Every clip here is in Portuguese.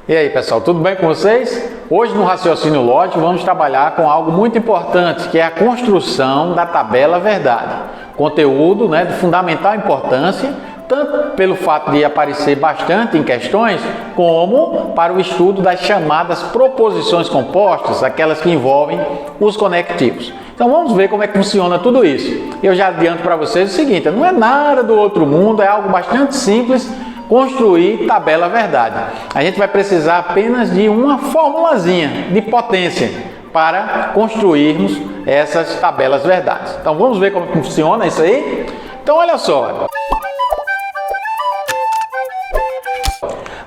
E aí, pessoal, tudo bem com vocês? Hoje no raciocínio lógico vamos trabalhar com algo muito importante, que é a construção da tabela verdade. Conteúdo, de fundamental importância, tanto pelo fato de aparecer bastante em questões, como para o estudo das chamadas proposições compostas, aquelas que envolvem os conectivos. Então vamos ver como é que funciona tudo isso. Eu já adianto para vocês o seguinte, não é nada do outro mundo, é algo bastante simples, construir tabela verdade. A gente vai precisar apenas de uma formulazinha de potência para construirmos essas tabelas verdades. Então vamos ver como funciona isso aí? Então olha só.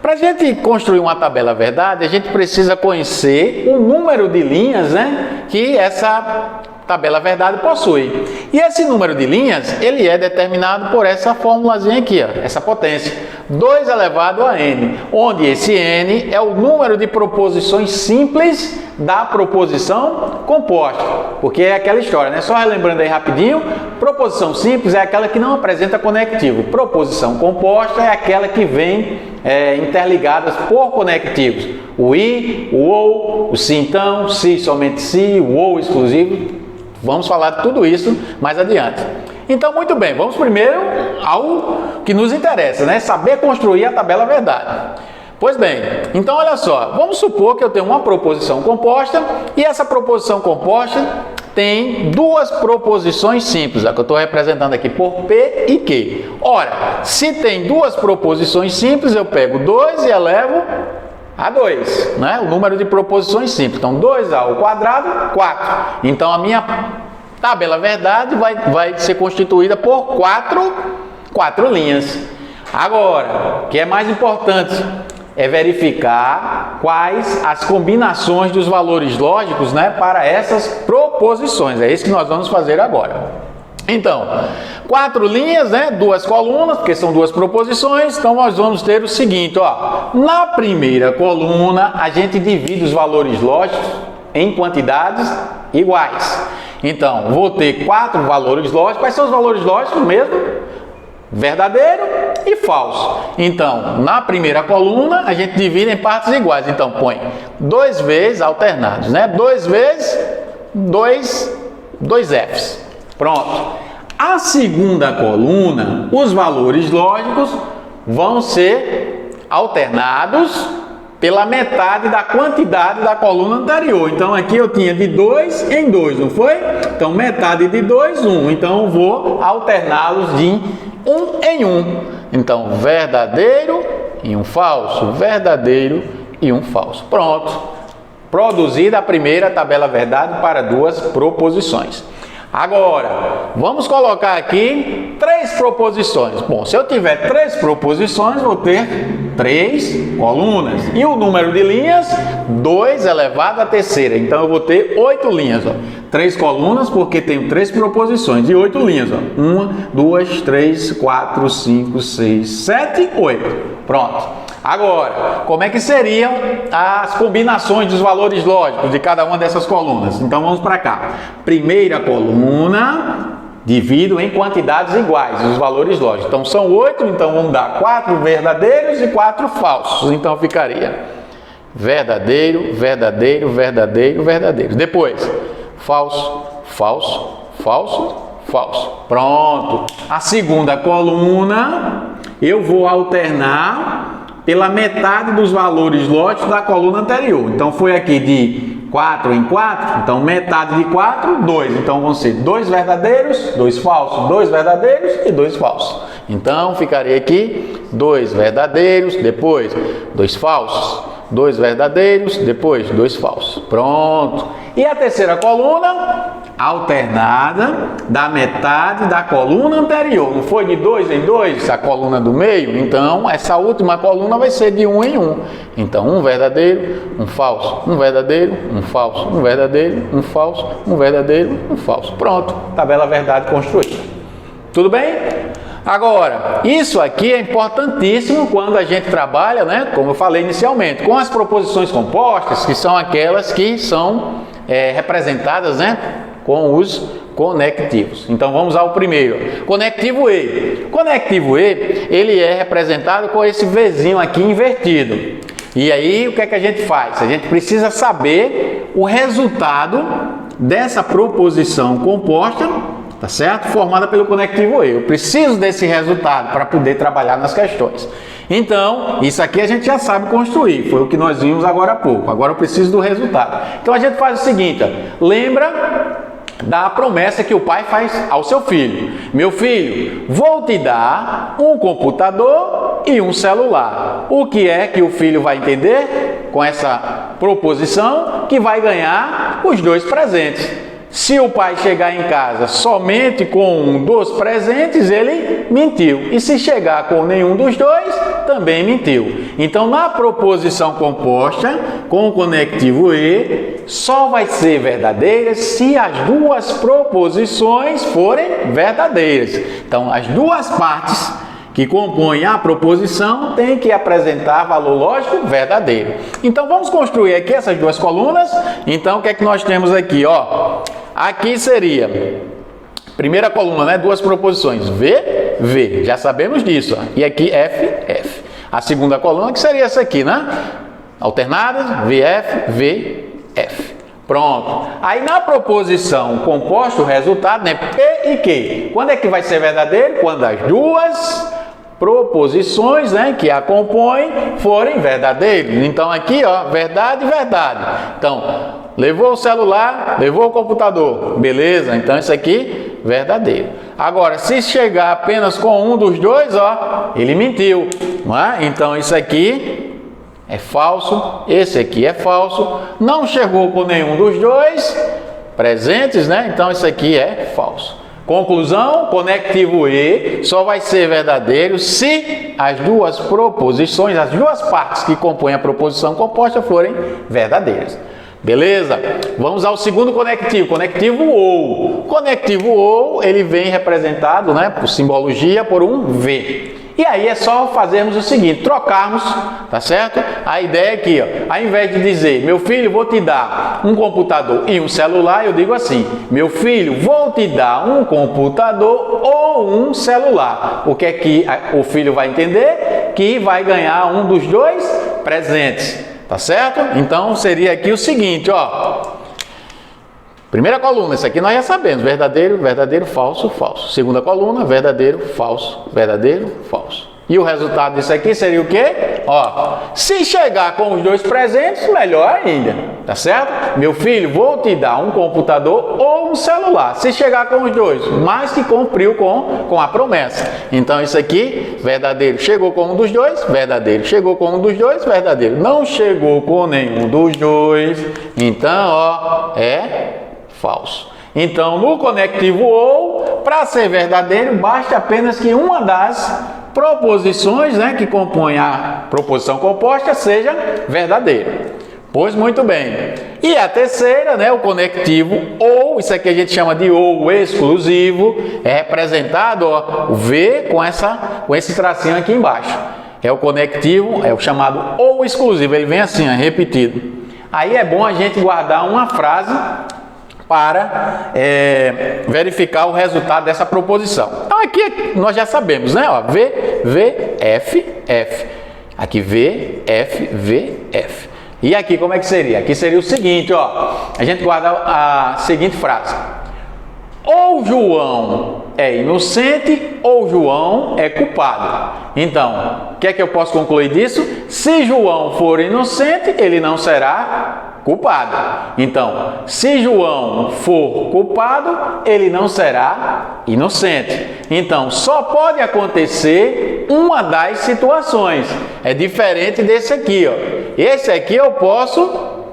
Para a gente construir uma tabela verdade, a gente precisa conhecer o número de linhas, que essa tabela verdade possui. E esse número de linhas, ele é determinado por essa formulazinha aqui, essa potência, 2 elevado a n, onde esse n é o número de proposições simples da proposição composta. Porque é aquela história, Só relembrando aí rapidinho, proposição simples é aquela que não apresenta conectivo. Proposição composta é aquela que vem interligadas por conectivos. O i, o ou, o se então, se somente se, o ou exclusivo. Vamos falar de tudo isso mais adiante. Então, muito bem, vamos primeiro ao que nos interessa, Saber construir a tabela verdade. Pois bem, então olha só, vamos supor que eu tenho uma proposição composta e essa proposição composta tem duas proposições simples, a que eu estou representando aqui por P e Q. Ora, se tem duas proposições simples, eu pego 2 e elevo a 2, o número de proposições simples. Então, 2 ao quadrado, 4. Então, a minha tabela verdade vai ser constituída por 4 linhas. Agora, o que é mais importante é verificar quais as combinações dos valores lógicos, para essas proposições. É isso que nós vamos fazer agora. Então, 4 linhas, 2 colunas, porque são 2 proposições, então nós vamos ter o seguinte, na primeira coluna a gente divide os valores lógicos em quantidades iguais. Então, vou ter 4 valores lógicos. Quais são os valores lógicos mesmo? Verdadeiro e falso. Então, na primeira coluna a gente divide em partes iguais. Então, põe 2 vezes alternados, 2 vezes 2 Fs. Pronto. A segunda coluna, os valores lógicos vão ser alternados pela metade da quantidade da coluna anterior. Então, aqui eu tinha de 2 em 2, não foi? Então, metade de 2, 1. Então, eu vou alterná-los de 1 em 1. Então, verdadeiro e um falso, verdadeiro e um falso. Pronto. Produzida a primeira tabela verdade para 2 proposições. Agora, vamos colocar aqui 3 proposições. Bom, se eu tiver 3 proposições, vou ter 3 colunas. E o número de linhas, 2 elevado à terceira. Então, eu vou ter 8 linhas. 3 colunas, porque tenho 3 proposições. E 8 linhas. 1, 2, 3, 4, 5, 6, 7, 8. Pronto. Agora, como é que seriam as combinações dos valores lógicos de cada uma dessas colunas? Então, vamos para cá. Primeira coluna, divido em quantidades iguais, os valores lógicos. Então, são 8, então vamos dar 4 verdadeiros e 4 falsos. Então, ficaria verdadeiro, verdadeiro, verdadeiro, verdadeiro. Depois, falso, falso, falso, falso. Pronto. A segunda coluna, eu vou alternar pela metade dos valores lógicos da coluna anterior. Então, foi aqui de 4 em 4, então metade de 4, 2. Então, vão ser 2 verdadeiros, 2 falsos, 2 verdadeiros e 2 falsos. Então, ficaria aqui 2 verdadeiros, depois 2 falsos, 2 verdadeiros, depois 2 falsos. Pronto. E a terceira coluna, alternada da metade da coluna anterior. Não foi de 2 em 2 a coluna do meio? Então, essa última coluna vai ser de 1 em 1. Então, um verdadeiro, um falso, um verdadeiro, um falso, um verdadeiro, um falso, um verdadeiro, um falso. Pronto. Tabela verdade construída. Tudo bem? Agora, isso aqui é importantíssimo quando a gente trabalha, como eu falei inicialmente, com as proposições compostas, que são aquelas que são representadas, com os conectivos. Então, vamos ao primeiro. Conectivo E. Conectivo E, ele é representado com esse Vzinho aqui invertido. E aí, o que é que a gente faz? A gente precisa saber o resultado dessa proposição composta, tá certo? Formada pelo conectivo E. Eu preciso desse resultado para poder trabalhar nas questões. Então, isso aqui a gente já sabe construir, foi o que nós vimos agora há pouco. Agora eu preciso do resultado. Então a gente faz o seguinte, ó, lembra da promessa que o pai faz ao seu filho. Meu filho, vou te dar um computador e um celular. O que é que o filho vai entender com essa proposição? Que vai ganhar os dois presentes. Se o pai chegar em casa somente com um dos presentes, ele mentiu. E se chegar com nenhum dos dois, também mentiu. Então, na proposição composta, com o conectivo E, só vai ser verdadeira se as duas proposições forem verdadeiras. Então, as duas partes que compõem a proposição têm que apresentar valor lógico verdadeiro. Então, vamos construir aqui essas duas colunas. Então, o que é que nós temos aqui? Ó, aqui seria, primeira coluna, né? Duas proposições, V, V. Já sabemos disso. Ó. E aqui, F, F. A segunda coluna, que seria essa aqui, né? Alternadas, VF, V, F. Pronto. Aí na proposição composta, o resultado, né? P e Q. Quando é que vai ser verdadeiro? Quando as duas proposições, né, que a compõem forem verdadeiros. Então aqui, ó, verdade e verdade. Então, levou o celular, levou o computador. Beleza? Então isso aqui, verdadeiro. Agora, se chegar apenas com um dos dois, ó, ele mentiu. Não é? Então isso aqui é falso, esse aqui é falso. Não chegou com nenhum dos dois presentes, né? Então isso aqui é falso. Conclusão, conectivo E só vai ser verdadeiro se as duas proposições, as duas partes que compõem a proposição composta forem verdadeiras. Beleza? Vamos ao segundo conectivo, conectivo OU. Conectivo OU, ele vem representado, né, por simbologia, por um V. E aí é só fazermos o seguinte, trocarmos, tá certo? A ideia aqui, ó, ao invés de dizer, meu filho, vou te dar um computador e um celular, eu digo assim, meu filho, vou te dar um computador ou um celular. O que é que o filho vai entender? Que vai ganhar um dos dois presentes, tá certo? Então seria aqui o seguinte, ó. Primeira coluna, isso aqui nós já sabemos, verdadeiro, verdadeiro, falso, falso. Segunda coluna, verdadeiro, falso, verdadeiro, falso. E o resultado disso aqui seria o quê? Ó, se chegar com os dois presentes, melhor ainda, tá certo? Meu filho, vou te dar um computador ou um celular. Se chegar com os dois, mais que cumpriu com a promessa. Então isso aqui, verdadeiro, chegou com um dos dois, verdadeiro. Chegou com um dos dois, verdadeiro. Não chegou com nenhum dos dois, então, ó, é falso. Então, no conectivo OU, para ser verdadeiro, basta apenas que uma das proposições, né, que compõem a proposição composta seja verdadeira. Pois muito bem. E a terceira, né, o conectivo OU, isso aqui a gente chama de OU exclusivo, é representado, ó, o V com esse tracinho aqui embaixo. É o conectivo, é o chamado OU exclusivo, ele vem assim, ó, repetido. Aí é bom a gente guardar uma frase para verificar o resultado dessa proposição. Então aqui nós já sabemos, né? Ó, V, V, F, F. Aqui V, F, V, F. E aqui como é que seria? Aqui seria o seguinte, ó. A gente guarda a seguinte frase. Ou João é inocente ou João é culpado. Então, o que é que eu posso concluir disso? Se João for inocente, ele não será culpado. Então, se João for culpado, ele não será inocente. Então, só pode acontecer uma das situações. É diferente desse aqui, ó. Esse aqui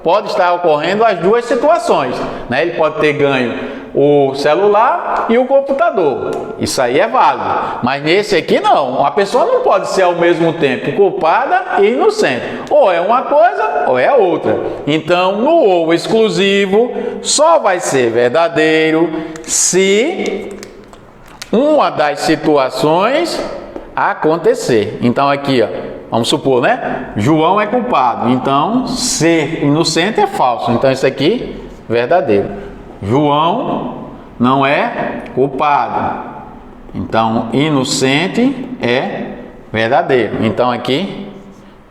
pode estar ocorrendo as duas situações, né? Ele pode ter ganho o celular e o computador. Isso aí é válido. Mas nesse aqui não. A pessoa não pode ser ao mesmo tempo culpada e inocente. Ou é uma coisa ou é outra. Então, no OU exclusivo, só vai ser verdadeiro se uma das situações acontecer. Então aqui, ó, vamos supor, né? João é culpado. Então, ser inocente é falso. Então isso aqui, verdadeiro. João não é culpado. Então, inocente é verdadeiro. Então, aqui,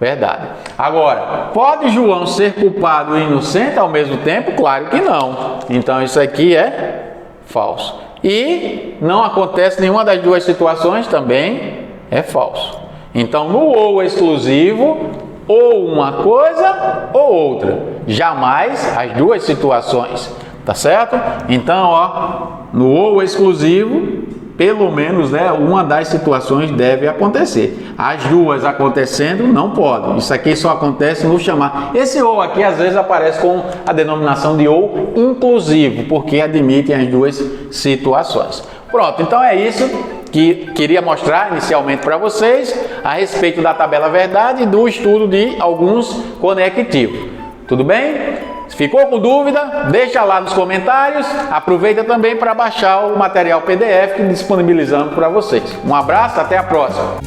Verdade. Agora, pode João ser culpado e inocente ao mesmo tempo? Claro que não. Então isso aqui é falso. E não acontece nenhuma das duas situações, também é falso. Então no ou exclusivo, ou uma coisa ou outra. Jamais as duas situações. Tá certo? Então, ó, no ou exclusivo, pelo menos, né, uma das situações deve acontecer. As duas acontecendo não podem. Isso aqui só acontece no chamar. Esse ou aqui às vezes aparece com a denominação de ou inclusivo, porque admite as duas situações. Pronto, então é isso que queria mostrar inicialmente para vocês a respeito da tabela verdade e do estudo de alguns conectivos. Tudo bem? Se ficou com dúvida, deixa lá nos comentários. Aproveita também para baixar o material PDF que disponibilizamos para vocês. Um abraço, até a próxima.